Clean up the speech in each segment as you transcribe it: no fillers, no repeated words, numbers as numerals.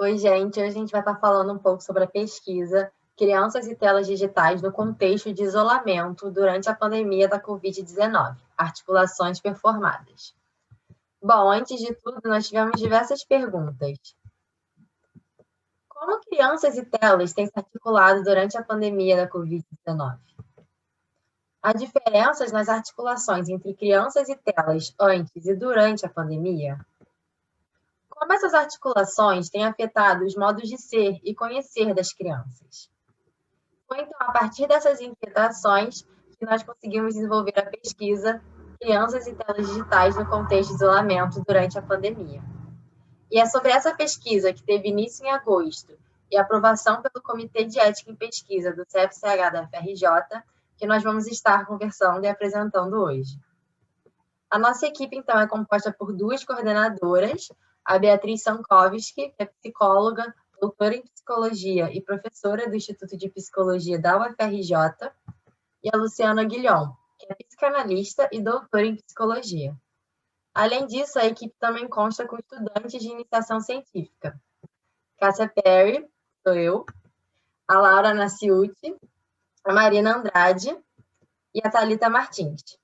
Oi, gente. Hoje a gente vai estar falando um pouco sobre a pesquisa Crianças e Telas Digitais no Contexto de Isolamento durante a Pandemia da Covid-19, Articulações Performadas. Bom, antes de tudo, nós tivemos diversas perguntas. Como crianças e telas têm se articulado durante a pandemia da Covid-19? Há diferenças nas articulações entre crianças e telas antes e durante a pandemia? Como essas articulações têm afetado os modos de ser e conhecer das crianças? Foi, então, a partir dessas inquietações que nós conseguimos desenvolver a pesquisa Crianças e Telas Digitais no Contexto de Isolamento durante a Pandemia. E é sobre essa pesquisa, que teve início em agosto e aprovação pelo Comitê de Ética em Pesquisa do CFCH da FRJ, que nós vamos estar conversando e apresentando hoje. A nossa equipe, então, é composta por duas coordenadoras, a Beatriz Sankovski, que é psicóloga, doutora em psicologia e professora do Instituto de Psicologia da UFRJ, e a Luciana Guilhom, que é psicanalista e doutora em psicologia. Além disso, a equipe também consta com estudantes de iniciação científica. Cássia Perry, sou eu, a Laura Naciuti, a Marina Andrade e a Thalita Martins.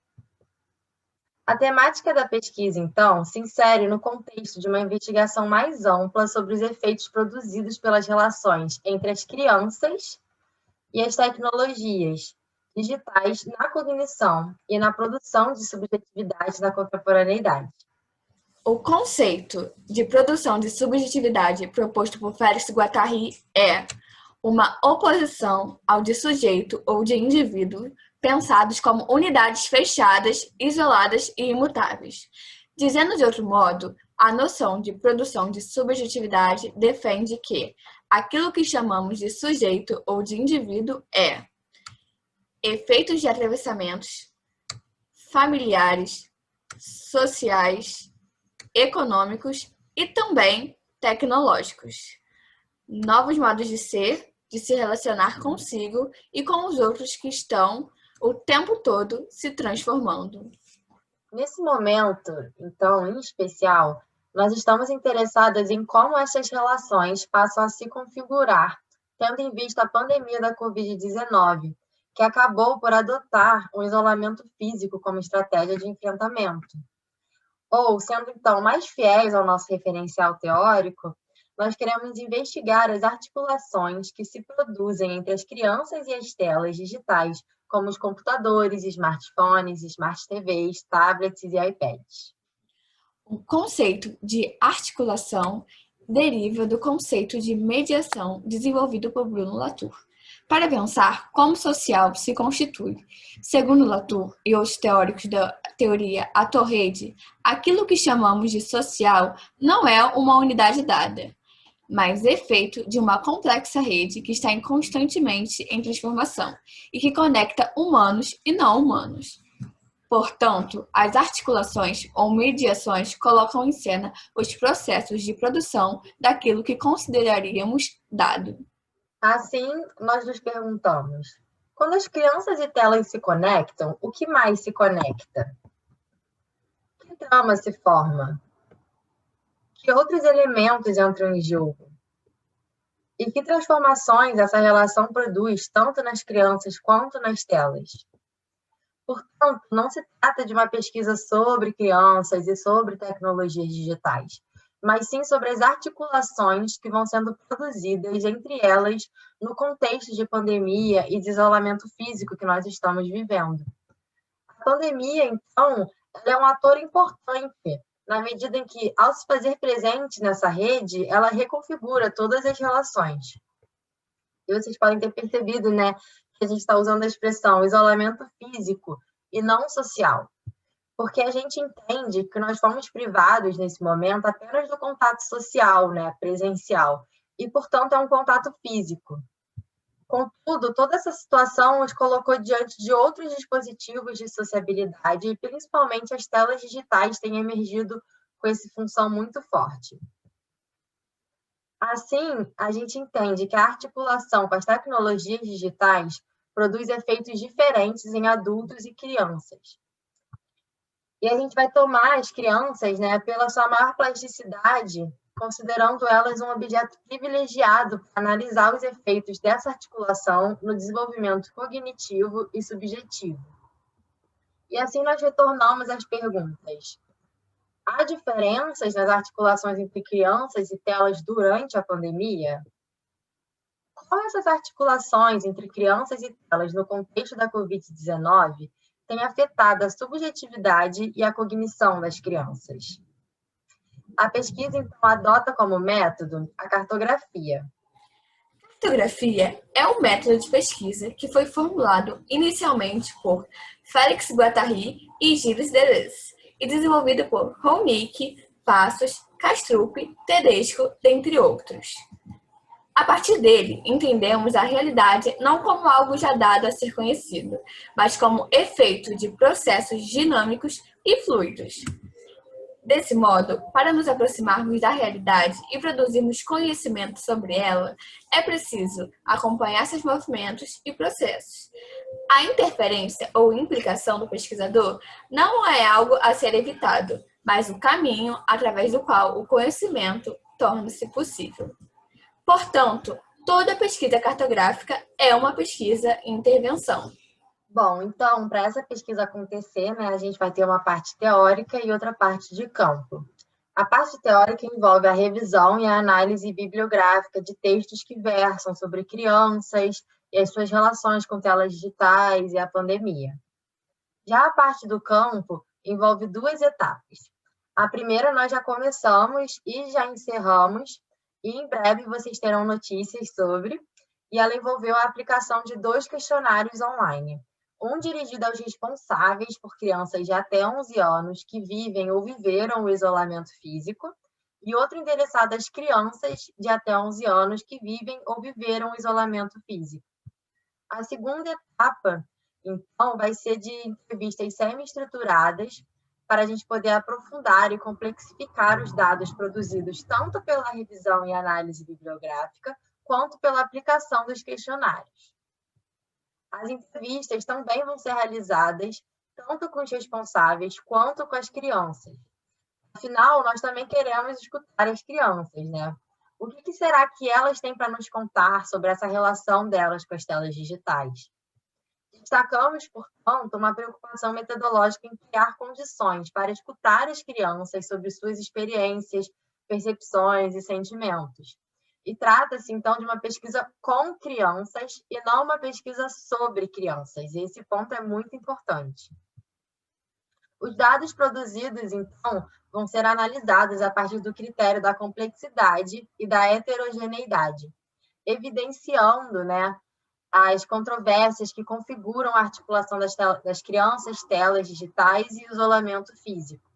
A temática da pesquisa, então, se insere no contexto de uma investigação mais ampla sobre os efeitos produzidos pelas relações entre as crianças e as tecnologias digitais na cognição e na produção de subjetividade na contemporaneidade. O conceito de produção de subjetividade proposto por Félix Guattari é uma oposição ao de sujeito ou de indivíduo pensados como unidades fechadas, isoladas e imutáveis. Dizendo de outro modo, a noção de produção de subjetividade defende que aquilo que chamamos de sujeito ou de indivíduo é efeitos de atravessamentos familiares, sociais, econômicos e também tecnológicos. Novos modos de ser, de se relacionar consigo e com os outros que estão o tempo todo se transformando. Nesse momento, então, em especial, nós estamos interessadas em como essas relações passam a se configurar, tendo em vista a pandemia da Covid-19, que acabou por adotar o isolamento físico como estratégia de enfrentamento. Ou, sendo então mais fiéis ao nosso referencial teórico, nós queremos investigar as articulações que se produzem entre as crianças e as telas digitais, como os computadores, smartphones, smart TVs, tablets e iPads. O conceito de articulação deriva do conceito de mediação desenvolvido por Bruno Latour, para pensar como social se constitui. Segundo Latour e outros teóricos da teoria atorrede, aquilo que chamamos de social não é uma unidade dada, mas efeito de uma complexa rede que está constantemente em transformação e que conecta humanos e não humanos. Portanto, as articulações ou mediações colocam em cena os processos de produção daquilo que consideraríamos dado. Assim, nós nos perguntamos, quando as crianças e telas se conectam, o que mais se conecta? Que trama se forma? Que outros elementos entram em jogo? E que transformações essa relação produz, tanto nas crianças quanto nas telas? Portanto, não se trata de uma pesquisa sobre crianças e sobre tecnologias digitais, mas sim sobre as articulações que vão sendo produzidas entre elas no contexto de pandemia e de isolamento físico que nós estamos vivendo. A pandemia, então, ela é um ator importante, na medida em que, ao se fazer presente nessa rede, ela reconfigura todas as relações. E vocês podem ter percebido, né, que a gente está usando a expressão isolamento físico e não social, porque a gente entende que nós fomos privados, nesse momento, apenas do contato social, né, presencial, e, portanto, é um contato físico. Contudo, toda essa situação nos colocou diante de outros dispositivos de sociabilidade, e principalmente as telas digitais têm emergido com essa função muito forte. Assim, a gente entende que a articulação com as tecnologias digitais produz efeitos diferentes em adultos e crianças. E a gente vai tomar as crianças, né, pela sua maior plasticidade considerando elas um objeto privilegiado para analisar os efeitos dessa articulação no desenvolvimento cognitivo e subjetivo. E assim nós retornamos às perguntas. Há diferenças nas articulações entre crianças e telas durante a pandemia? Como essas articulações entre crianças e telas no contexto da Covid-19 têm afetado a subjetividade e a cognição das crianças? A pesquisa, então, adota como método a cartografia. Cartografia é um método de pesquisa que foi formulado inicialmente por Félix Guattari e Gilles Deleuze e desenvolvido por Hounick, Passos, Kastrup, Tedesco, dentre outros. A partir dele, entendemos a realidade não como algo já dado a ser conhecido, mas como efeito de processos dinâmicos e fluidos. Desse modo, para nos aproximarmos da realidade e produzirmos conhecimento sobre ela, é preciso acompanhar seus movimentos e processos. A interferência ou implicação do pesquisador não é algo a ser evitado, mas o caminho através do qual o conhecimento torna-se possível. Portanto, toda pesquisa cartográfica é uma pesquisa em intervenção. Bom, então, para essa pesquisa acontecer, né, a gente vai ter uma parte teórica e outra parte de campo. A parte teórica envolve a revisão e a análise bibliográfica de textos que versam sobre crianças e as suas relações com telas digitais e a pandemia. Já a parte do campo envolve duas etapas. A primeira nós já começamos e já encerramos, e em breve vocês terão notícias sobre, e ela envolveu a aplicação de 2 questionários online. Um dirigido aos responsáveis por crianças de até 11 anos que vivem ou viveram o isolamento físico, e outro endereçado às crianças de até 11 anos que vivem ou viveram o isolamento físico. A segunda etapa, então, vai ser de entrevistas semi-estruturadas para a gente poder aprofundar e complexificar os dados produzidos tanto pela revisão e análise bibliográfica, quanto pela aplicação dos questionários. As entrevistas também vão ser realizadas tanto com os responsáveis quanto com as crianças. Afinal, nós também queremos escutar as crianças, né? O que será que elas têm para nos contar sobre essa relação delas com as telas digitais? Destacamos, portanto, uma preocupação metodológica em criar condições para escutar as crianças sobre suas experiências, percepções e sentimentos. E trata-se, então, de uma pesquisa com crianças e não uma pesquisa sobre crianças. E esse ponto é muito importante. Os dados produzidos, então, vão ser analisados a partir do critério da complexidade e da heterogeneidade, evidenciando, né, as controvérsias que configuram a articulação das crianças, telas digitais e isolamento físico.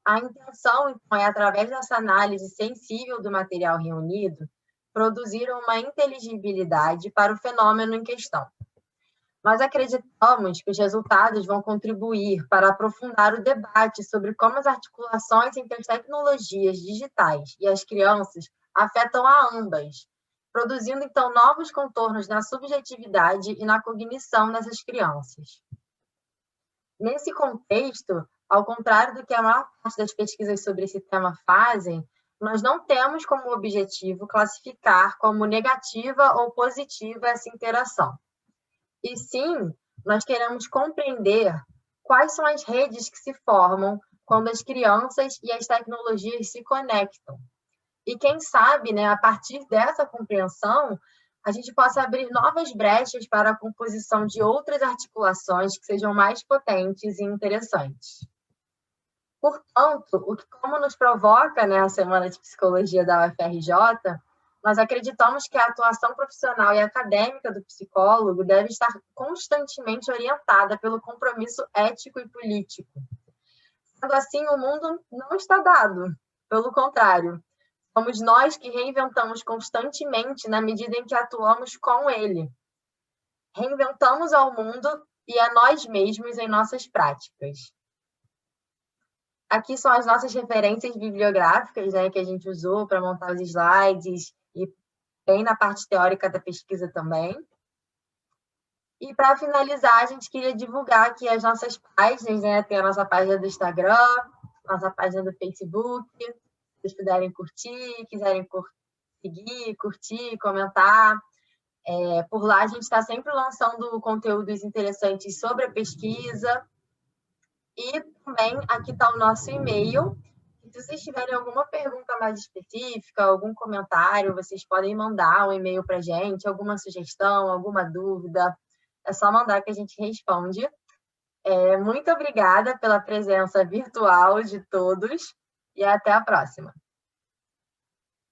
A intenção, então, é, através dessa análise sensível do material reunido, produzir uma inteligibilidade para o fenômeno em questão. Nós acreditamos que os resultados vão contribuir para aprofundar o debate sobre como as articulações entre as tecnologias digitais e as crianças afetam a ambas, produzindo, então, novos contornos na subjetividade e na cognição dessas crianças. Nesse contexto, ao contrário do que a maior parte das pesquisas sobre esse tema fazem, nós não temos como objetivo classificar como negativa ou positiva essa interação. E sim, nós queremos compreender quais são as redes que se formam quando as crianças e as tecnologias se conectam. E quem sabe, né, a partir dessa compreensão, a gente possa abrir novas brechas para a composição de outras articulações que sejam mais potentes e interessantes. Portanto, como nos provoca, né, a Semana de Psicologia da UFRJ, nós acreditamos que a atuação profissional e acadêmica do psicólogo deve estar constantemente orientada pelo compromisso ético e político. Sendo assim, o mundo não está dado, pelo contrário, somos nós que reinventamos constantemente na medida em que atuamos com ele. Reinventamos ao mundo e a nós mesmos em nossas práticas. Aqui são as nossas referências bibliográficas, né, que a gente usou para montar os slides e bem na parte teórica da pesquisa também. E para finalizar, a gente queria divulgar aqui as nossas páginas, né? Tem a nossa página do Instagram, nossa página do Facebook, Se vocês puderem curtir, quiserem seguir, curtir, comentar. Por lá a gente está sempre lançando conteúdos interessantes sobre a pesquisa. E também aqui está o nosso e-mail. Se vocês tiverem alguma pergunta mais específica, algum comentário, vocês podem mandar um e-mail para a gente, alguma sugestão, alguma dúvida. É só mandar que a gente responde. Muito obrigada pela presença virtual de todos e até a próxima.